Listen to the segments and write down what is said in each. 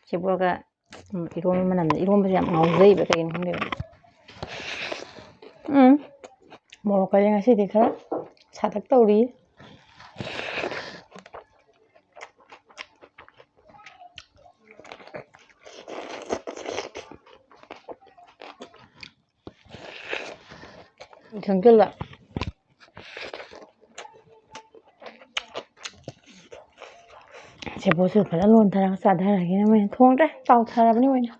ꯁꯦꯕꯣꯠꯒ ꯏꯔꯣꯟꯕ ꯃꯅꯝꯗ ꯏꯔꯣꯟꯕꯁꯦ ꯌꯥꯝ ꯉꯥꯎꯖꯩꯕ ꯀꯩꯒꯤꯅꯣ ꯈꯪꯗꯦꯕ. ꯃꯣꯔꯣꯛꯀꯁꯦ ꯉꯁꯤꯗꯤ ꯈꯔ ꯁꯥꯇꯛ ꯇꯧꯔꯤ. ꯁꯪꯖꯤꯜꯂ ꯁꯦꯕꯣꯠꯁꯨ ꯐꯖꯅ ꯂꯣꯟꯊꯔꯒ ꯆꯥꯊꯔꯒꯦꯅ ꯃꯣꯏꯅ ꯊꯣꯡꯗ꯭ꯔꯦ, ꯇꯥꯎꯊꯔꯕꯅꯤ ꯑꯣꯏꯅ.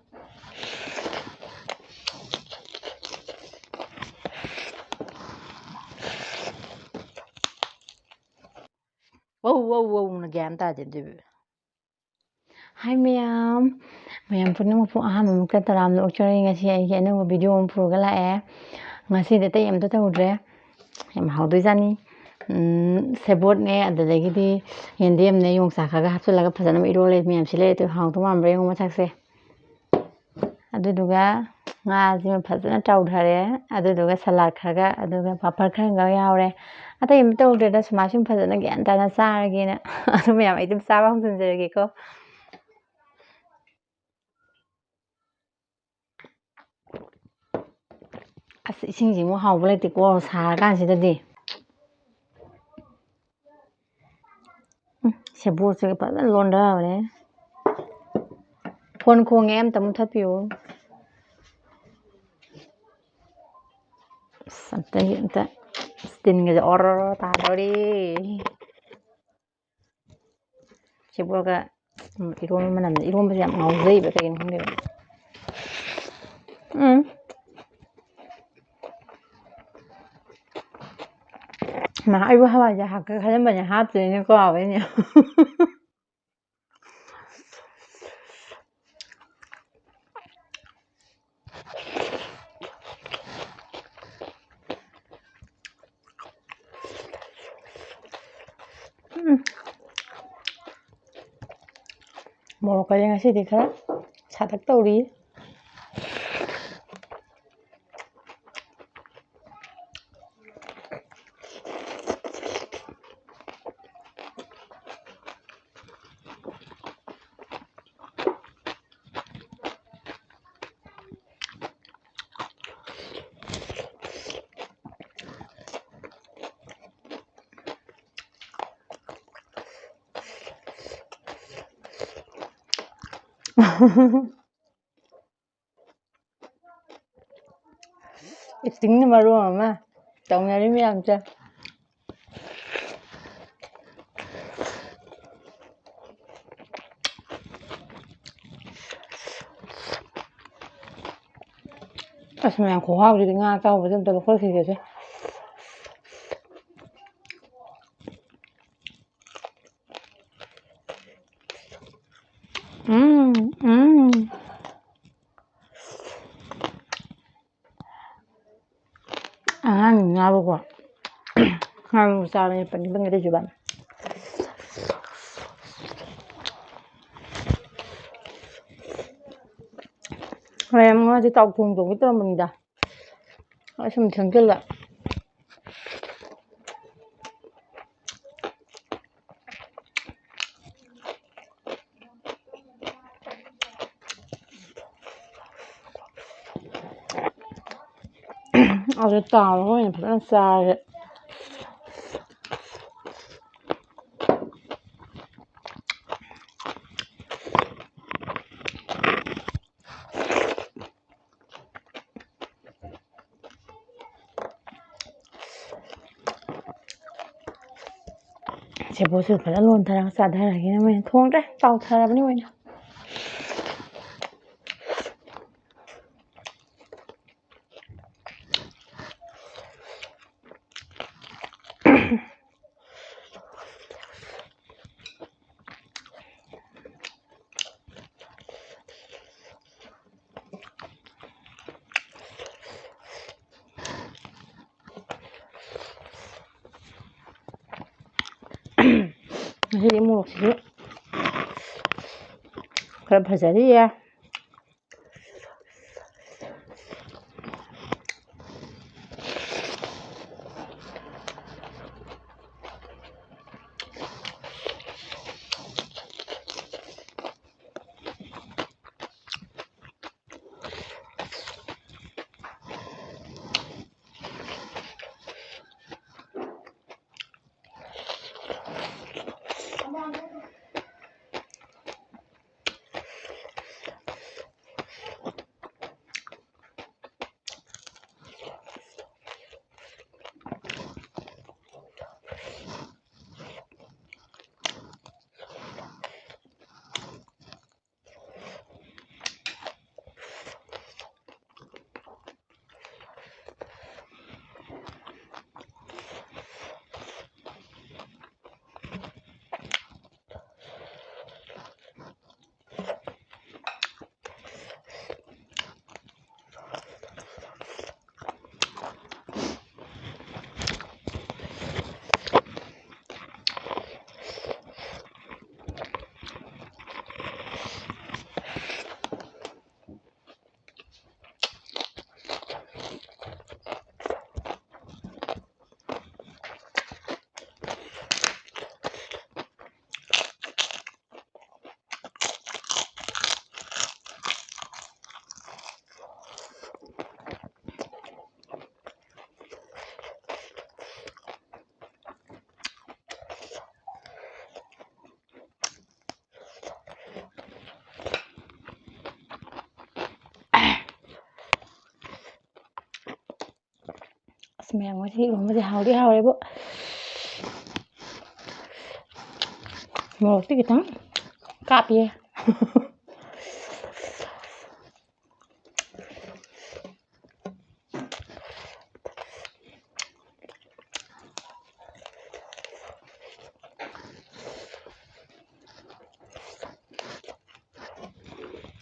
ꯋꯧꯅ ꯒ꯭ꯌꯥꯟ ꯇꯥꯗꯦ ꯑꯗꯨꯕꯨ. ꯍꯥꯏ ꯃꯌꯥꯝ ꯄꯨꯝꯅꯃꯛꯄꯨ ꯑꯍꯥꯟꯕꯃꯛꯇ ꯇꯔꯥꯝꯅ ꯑꯣꯛꯆꯔꯤ. ꯉꯁꯤ ꯑꯩꯒꯤ ꯑꯅꯧꯕ ꯚꯤꯗꯤꯑꯣ ꯑꯃ ꯄꯨꯔꯒ ꯂꯥꯛꯑꯦ. ꯉꯁꯤꯗꯤ ꯑꯇꯩ ꯑꯝꯇ ꯇꯧꯗ꯭ꯔꯦ. ꯌꯥꯝ ꯍꯥꯎꯗꯣꯏꯖꯥꯠꯅꯤ. ꯁꯦꯕꯣꯠꯅꯦ, ꯑꯗꯨꯗꯒꯤꯗꯤ ꯌꯦꯟꯗꯦꯝꯅꯦ, ꯌꯣꯡꯆꯥꯛ ꯈꯔꯒ ꯍꯥꯞꯆꯤꯜꯂꯒ ꯐꯖꯅ ꯏꯔꯣꯜꯂꯦ. ꯃꯌꯥꯝꯁꯤ ꯂꯩꯔꯦ. ꯍꯥꯎꯗꯧ ꯃꯥꯟꯕ꯭ꯔꯥ ꯌꯦꯡꯉꯣ ꯃꯁꯛꯁꯦ. ꯑꯗꯨꯗꯨꯒ ꯉꯥꯁꯤꯃ ꯐꯖꯅ ꯇꯥꯎꯊꯔꯦ. ꯑꯗꯨꯗꯨꯒ ꯁꯂꯥꯗ ꯈꯔꯒ, ꯑꯗꯨꯒ ꯄꯥꯄꯔ ꯈꯔꯒ ꯌꯥꯎꯔꯦ. ꯑꯇꯩ ꯑꯃ ꯇꯧꯗ꯭ꯔꯦꯗ. ꯁꯨꯝ ꯐꯖꯅ ꯒ꯭ꯌꯥꯟ ꯇꯥꯅ ꯆꯥꯔꯒꯦꯅ. ꯑꯗꯨ ꯃꯌꯥꯝ ꯑꯩ ꯑꯗꯨꯝ ꯆꯥꯕ ꯍꯧꯖꯤꯟꯖꯔꯒꯦꯀꯣ. ꯑꯁ ꯏꯁꯤꯡꯁꯤꯃꯨꯛ ꯍꯥꯎꯕ ꯂꯩꯇꯦꯀꯣ ꯁꯥꯔꯀꯥꯟꯁꯤꯗꯗꯤ. ꯁꯦꯕꯣꯠꯁꯤꯒ ꯐꯖꯅ ꯂꯣꯟꯊꯕꯅꯦ. ꯐꯣꯟ ꯈꯣꯡꯉꯦ, ꯑꯝꯇ ꯃꯨꯊꯠꯄꯤꯌꯨ. ꯑꯝꯇ ꯇꯤꯟꯒꯁꯦ ꯑꯣꯔꯣ ꯇꯥꯗꯧꯔꯤ. ꯁꯦꯕꯣꯠꯒ ꯏꯔꯣꯟꯕ ꯃꯅꯝꯗ ꯏꯔꯣꯟꯕꯁꯦ ꯌꯥꯝ ꯉꯥꯎꯖꯩꯕ ꯀꯩꯒꯤꯅꯣ ꯈꯪꯗꯦꯕ. ꯑꯩꯕꯨ ꯍꯋꯥꯏꯖꯥꯔ ꯍꯥꯞꯀꯦ ꯈꯜꯂꯝꯕꯅꯦ, ꯍꯥꯞꯇ꯭ꯔꯦꯅꯦ, ꯀꯥꯎꯋꯦꯅꯦ. ꯃꯣꯔꯣꯛꯀꯁꯦ ꯉꯁꯤꯗꯤ ꯈꯔ ꯁꯥꯇꯛ ꯇꯧꯔꯤ. ꯏꯁꯤꯡꯅ ꯃꯔꯣꯟ ꯑꯃ ꯇꯧꯅꯔꯤ ꯃꯌꯥꯝꯁꯦ. ꯑꯁ ꯃꯌꯥꯝ ꯈꯨꯍꯥꯎꯁꯤꯗꯤ. ꯉꯥ ꯑꯇꯥꯎꯕꯁꯦ ꯑꯝꯇ ꯂꯧꯈꯠꯈꯤꯒꯦꯁꯦ. ꯑꯉꯥꯡ ꯉꯥꯕꯀꯣ ꯉꯥꯕꯨ ꯆꯥꯕꯅꯤ ꯄꯟꯒꯤ ꯂꯩꯖꯕ. ꯃꯌꯥꯝ ꯉꯥꯁꯦ ꯇꯥꯎꯊꯣꯡ ꯇꯧꯒꯦ ꯇꯧꯔꯝꯕꯅꯤꯗ. ꯁꯨꯝ ꯁꯪꯖꯤꯜꯂ ꯑꯗꯨ ꯇꯥꯎꯔꯒ ꯑꯣꯏꯅ ꯐꯖꯅ ꯆꯥꯔꯦ. ꯁꯦꯕꯣꯠꯁꯨ ꯐꯖꯅ ꯂꯣꯟꯊꯔꯒ ꯆꯥꯊꯔꯒꯦꯅ ꯃꯣꯏꯅ ꯊꯣꯡꯗ꯭ꯔꯦ, ꯇꯥꯎꯊꯔꯕꯅꯤ ꯑꯣꯏꯅ. ꯉꯁꯤꯗꯤ ꯃꯣꯔꯣꯛꯁꯤꯁꯨ ꯈꯔ ꯐꯖꯔꯤꯌꯦ. ꯃꯌꯥꯝ ꯉꯁꯤ ꯏꯔꯣꯟꯕꯁꯦ ꯍꯥꯎꯗꯤ ꯍꯥꯎꯔꯦꯕꯨ ꯃꯣꯔꯣꯛꯇꯤ ꯈꯤꯇꯪ ꯀꯥꯞꯄꯤꯌꯦ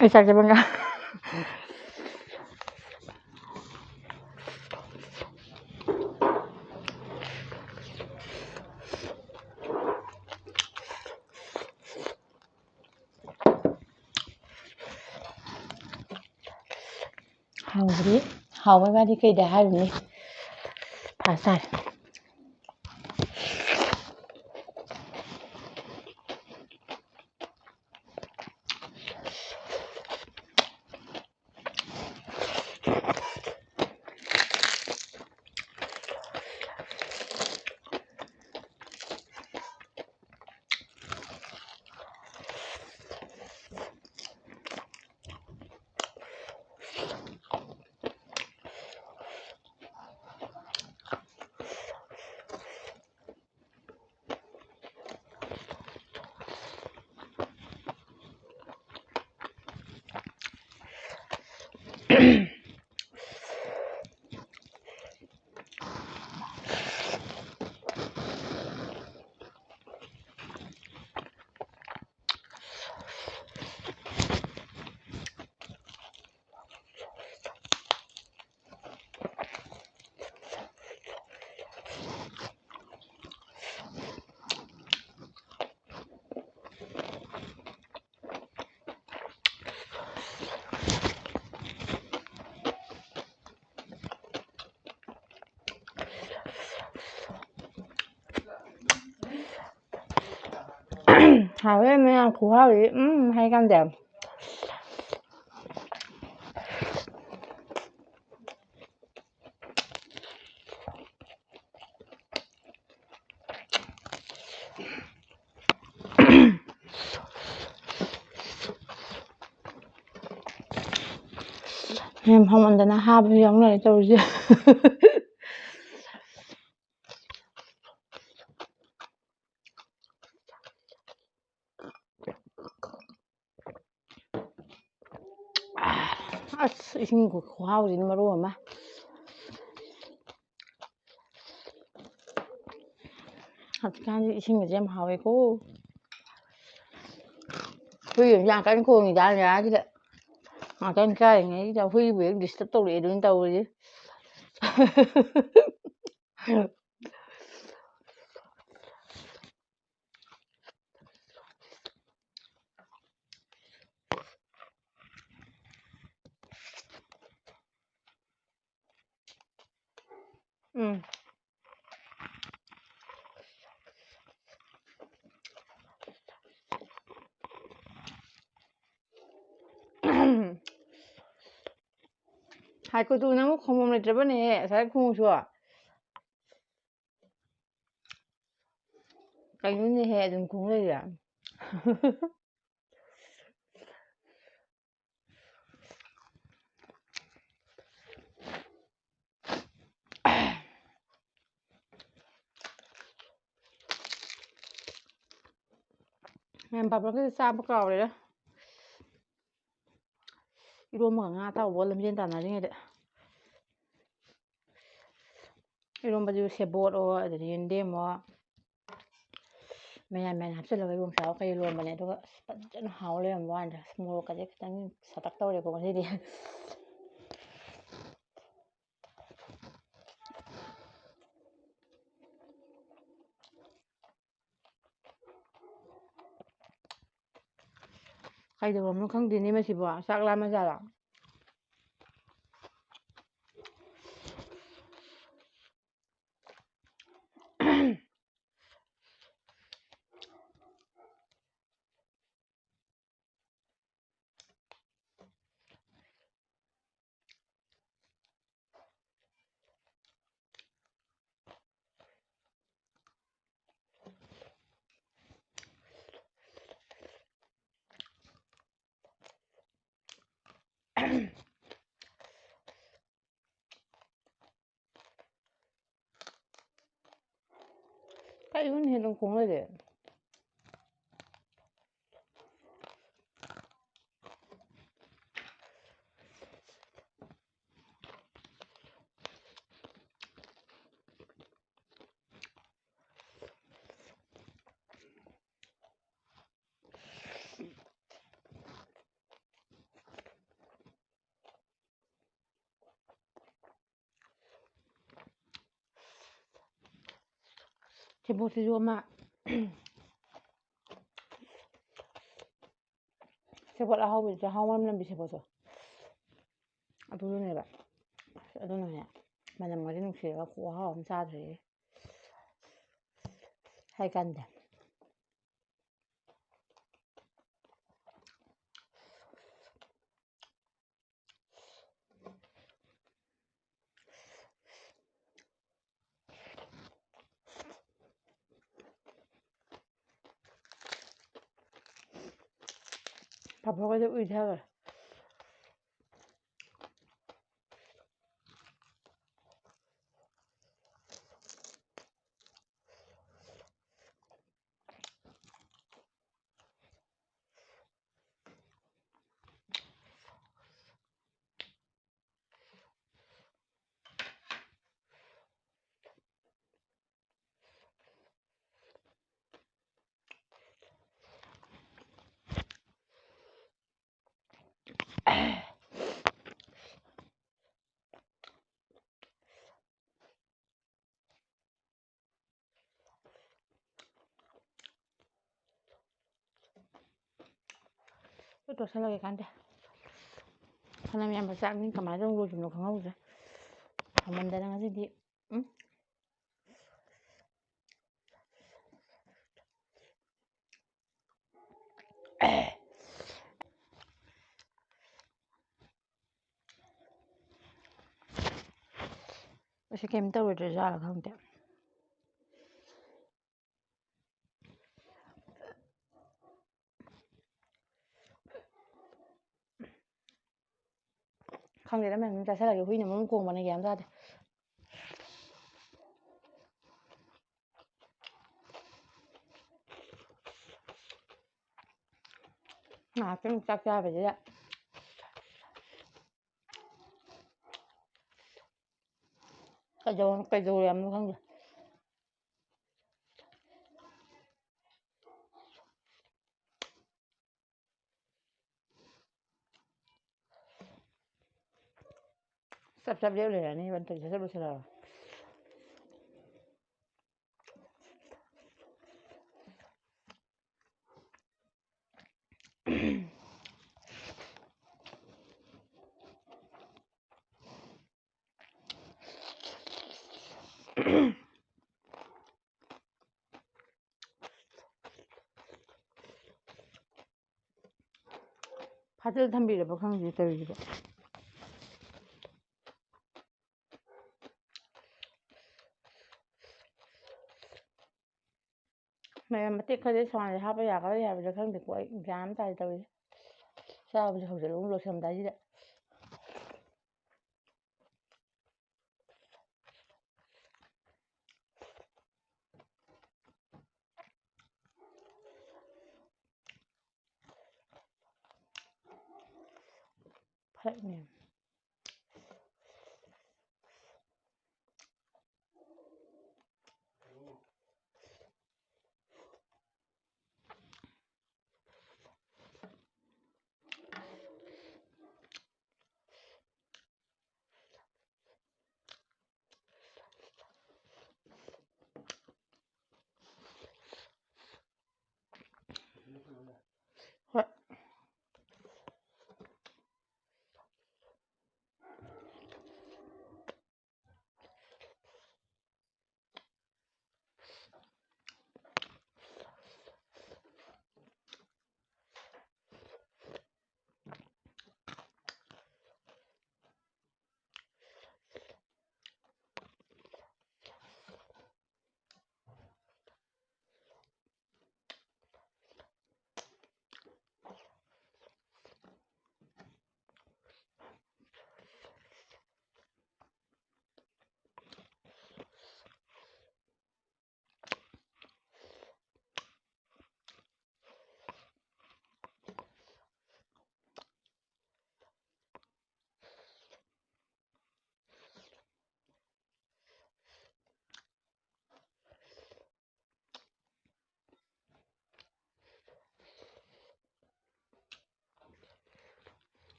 ꯑꯩ ꯆꯥꯛꯆꯕꯒ ꯍꯥꯎꯕꯗꯤ ꯍꯥꯎꯕꯩ ꯋꯥꯗꯤ ꯀꯩꯗ ꯍꯥꯏꯔꯨꯅꯤ ꯐꯥꯁ ꯇꯥꯔꯦ hào với mấy ăn khổ hao vậy hay cam đẹp em không ăn nó ha bây giờ này tôi chứ 이신 고하우지는 말로 엄마 아직까지 이신 게 좀 하고 huy dạng cánh khô người ta nhà chứ đấy mà cánh trai này cho huy biết đi sắp tàu để đứng tàu chứ hai cô tu nó không mong được này sao không chua cái như hè đừng cũng đây à em bắp nó cái sao bắt cầu đấy đó 이런 거 nga tao 원래 미진 다 나중에 돼 이런 바지 세보로 아들이 인데 뭐 맨 합쳐서 이런 사고 이런 거네 또 완전 하울래 뭐 한다 스몰까지 그냥 사딱 떠오래 보고 해야 돼 kaidawam khangdini masibo sak lama jala 이건 해동 공을 제보스 요마 제보 아하고 이제 하원은 비세보서 아두네 봐 아두네 만약 머리 눈치가 고하 엄사들이 하이간데 밥먹어도 의사가 또 살라게 간대 사람이 한번 싹니까 맞은 거 좀 넣고 가보자 한번 다양하지 니 응? Sẽ kem tao rồi ra là không đẹp không để mình ta sẽ là cái huy này muốn cuồng vào này kém ra thì cái chắc ra phải thế ạ cái dầu em không được sắp sắp đéo này này vẫn tự sẽ sắp là 파질 탄비를 뭐 하는 게 있어요 이거 mà tiếc cái đấy xoài thì bây giờ có giờ được không được quậy dám tay tôi sao bây giờ không thể uống được xong tay gì đấy phải nè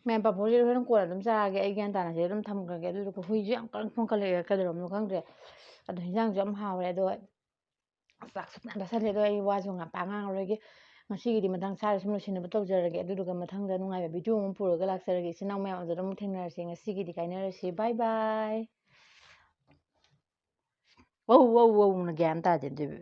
ꯃꯌꯥꯝ ꯄꯥꯐꯣꯔꯁꯦ ꯍꯣꯔꯦꯟ ꯀꯣꯟꯅ ꯑꯗꯨꯝ ꯆꯥꯔꯒꯦ ꯑꯩ ꯒ꯭ꯌꯥꯟ ꯇꯥꯅ ꯁꯤꯗ ꯑꯗꯨꯝ ꯊꯝꯈ꯭ꯔꯒꯦ ꯑꯗꯨꯗꯨꯒ ꯍꯨꯏꯁꯨ ꯌꯥꯝ ꯀꯟꯅ ꯈꯣꯡꯀꯠꯂꯛꯑꯦ ꯀꯩꯗꯧꯔꯕꯅꯣ ꯈꯪꯗ꯭ꯔꯦ ꯑꯗꯣ ꯍꯤꯟꯖꯥꯡꯁꯨ ꯌꯥꯝ ꯍꯥꯎꯔꯦ ꯑꯗꯣ ꯆꯥꯛꯁꯨ ꯐꯖꯅ ꯆꯥꯁꯤꯜꯂꯦ ꯑꯗꯣ ꯑꯩ ꯋꯥꯁꯨ ꯉꯥꯡꯄꯥꯛ ꯉꯥꯡꯉꯔꯣꯏꯒꯦ ꯉꯁꯤꯒꯤꯗꯤ ꯃꯊꯪ ꯆꯥꯔ ꯁꯨꯝ ꯂꯣꯏꯁꯤꯟꯅꯕ ꯇꯧꯖꯔꯒꯦ ꯑꯗꯨꯗꯨꯒ ꯃꯊꯪꯗ ꯅꯨꯡꯉꯥꯏꯕ ꯚꯤꯗꯤꯑꯣ ꯑꯃ ꯄꯨꯔꯒ ꯂꯥꯛꯆꯔꯒꯦ ꯏꯆꯤꯟ ꯏꯅꯥꯎ ꯃꯌꯥꯝ ꯑꯗꯨꯗ ꯑꯃꯨꯛ ꯊꯦꯡꯅꯔꯁꯤ ꯉꯁꯤꯒꯤꯗꯤ ꯀꯥꯏꯅꯔꯁꯤ ꯕꯥꯏ ꯕꯥꯏ ꯋꯧ ꯋꯧ ꯋꯧꯅ ꯒ꯭ꯌꯥꯟ ꯇꯥꯗꯦ ꯑꯗꯨꯕꯨ